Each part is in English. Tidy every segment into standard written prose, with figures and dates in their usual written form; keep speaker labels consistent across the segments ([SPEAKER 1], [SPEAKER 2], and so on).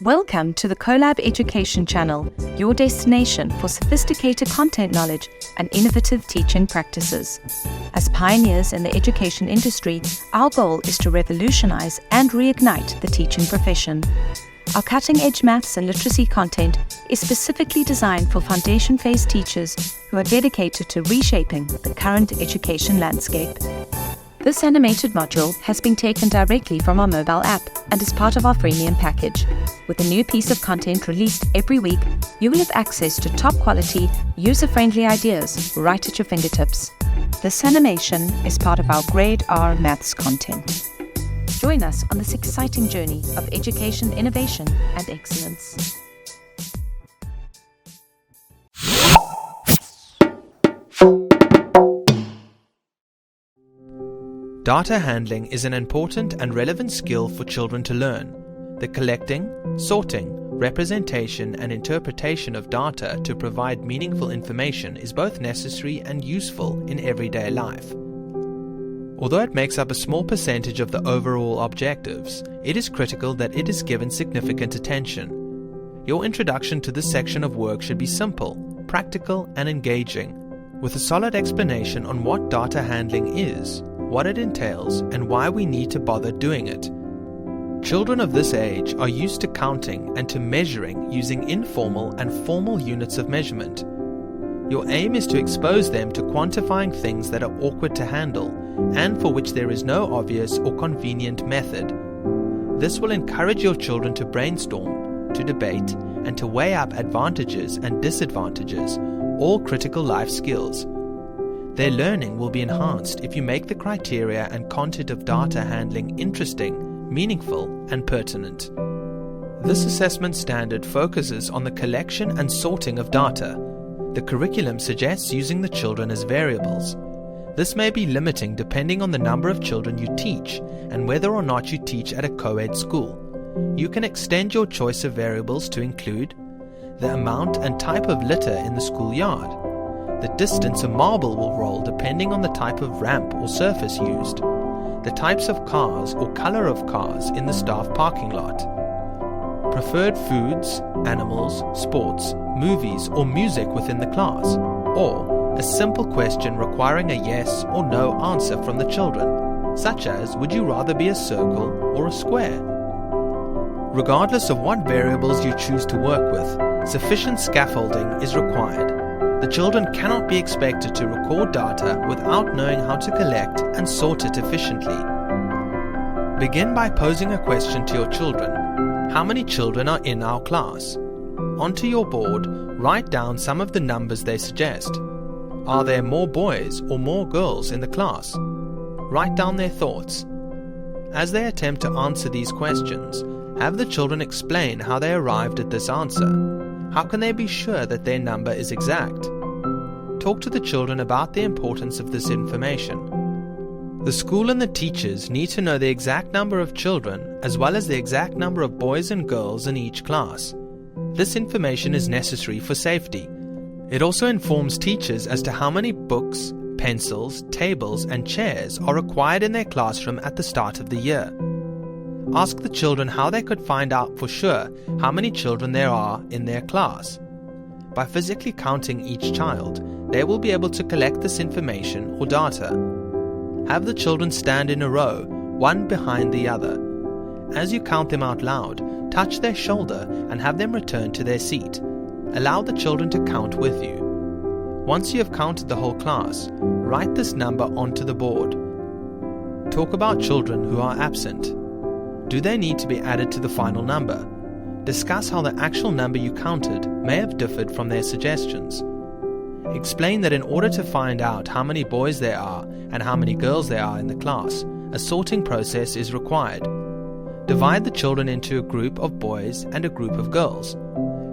[SPEAKER 1] Welcome to the Collab Education Channel, your destination for sophisticated content knowledge and innovative teaching practices. As pioneers in the education industry, our goal is to revolutionize and reignite the teaching profession. Our cutting-edge maths and literacy content is specifically designed for foundation phase teachers who are dedicated to reshaping the current education landscape. This animated module has been taken directly from our mobile app and is part of our freemium package. With a new piece of content released every week, you will have access to top-quality, user-friendly ideas right at your fingertips. This animation is part of our Grade R Maths content. Join us on this exciting journey of education innovation and excellence.
[SPEAKER 2] Data handling is an important and relevant skill for children to learn. The collecting, sorting, representation and interpretation of data to provide meaningful information is both necessary and useful in everyday life. Although it makes up a small percentage of the overall objectives, it is critical that it is given significant attention. Your introduction to this section of work should be simple, practical and engaging, with a solid explanation on what data handling is, what it entails, and why we need to bother doing it. Children of this age are used to counting and to measuring using informal and formal units of measurement. Your aim is to expose them to quantifying things that are awkward to handle and for which there is no obvious or convenient method. This will encourage your children to brainstorm, to debate, and to weigh up advantages and disadvantages, all critical life skills. Their learning will be enhanced if you make the criteria and content of data handling interesting, meaningful, and pertinent. This assessment standard focuses on the collection and sorting of data. The curriculum suggests using the children as variables. This may be limiting depending on the number of children you teach and whether or not you teach at a co-ed school. You can extend your choice of variables to include the amount and type of litter in the schoolyard, the distance a marble will roll depending on the type of ramp or surface used, the types of cars or color of cars in the staff parking lot, preferred foods, animals, sports, movies or music within the class, or a simple question requiring a yes or no answer from the children, such as would you rather be a circle or a square? Regardless of what variables you choose to work with, sufficient scaffolding is required. The children cannot be expected to record data without knowing how to collect and sort it efficiently. Begin by posing a question to your children. How many children are in our class? Onto your board, write down some of the numbers they suggest. Are there more boys or more girls in the class? Write down their thoughts. As they attempt to answer these questions, have the children explain how they arrived at this answer. How can they be sure that their number is exact? Talk to the children about the importance of this information. The school and the teachers need to know the exact number of children as well as the exact number of boys and girls in each class. This information is necessary for safety. It also informs teachers as to how many books, pencils, tables, and chairs are required in their classroom at the start of the year. Ask the children how they could find out for sure how many children there are in their class. By physically counting each child, they will be able to collect this information or data. Have the children stand in a row, one behind the other. As you count them out loud, touch their shoulder and have them return to their seat. Allow the children to count with you. Once you have counted the whole class, write this number onto the board. Talk about children who are absent. Do they need to be added to the final number? Discuss how the actual number you counted may have differed from their suggestions. Explain that in order to find out how many boys there are and how many girls there are in the class, a sorting process is required. Divide the children into a group of boys and a group of girls.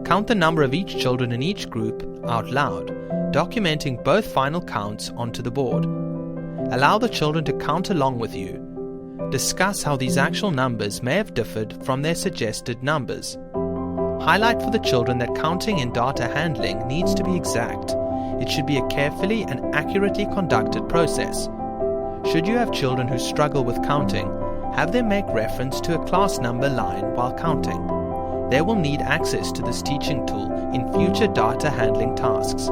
[SPEAKER 2] Count the number of each children in each group out loud, documenting both final counts onto the board. Allow the children to count along with you. Discuss how these actual numbers may have differed from their suggested numbers. Highlight for the children that counting in data handling needs to be exact. It should be a carefully and accurately conducted process. Should you have children who struggle with counting, have them make reference to a class number line while counting. they will need access to this teaching tool in future data handling tasks.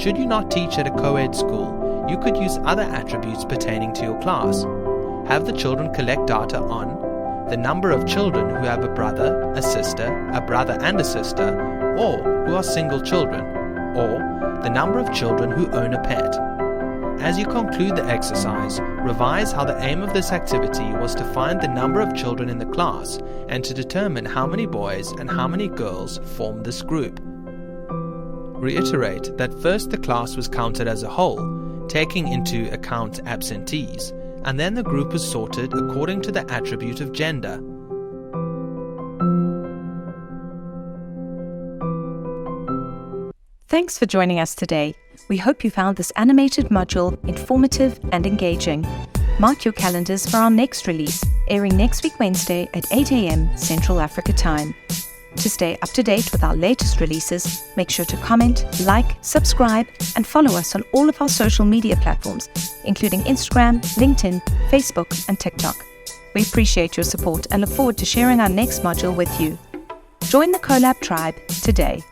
[SPEAKER 2] Should you not teach at a co-ed school, you could use other attributes pertaining to your class. Have the children collect data on the number of children who have a brother, a sister, a brother and a sister, or who are single children, or the number of children who own a pet. As you conclude the exercise, revise how the aim of this activity was to find the number of children in the class and to determine how many boys and how many girls form this group. Reiterate that first the class was counted as a whole, taking into account absentees, and then the group was sorted according to the attribute of gender.
[SPEAKER 1] Thanks for joining us today. We hope you found this animated module informative and engaging. Mark your calendars for our next release, airing next week Wednesday at 8 a.m. Central Africa Time. To stay up to date with our latest releases, make sure to comment, like, subscribe, and follow us on all of our social media platforms, including Instagram, LinkedIn, Facebook, and TikTok. We appreciate your support and look forward to sharing our next module with you. Join the Collab tribe today.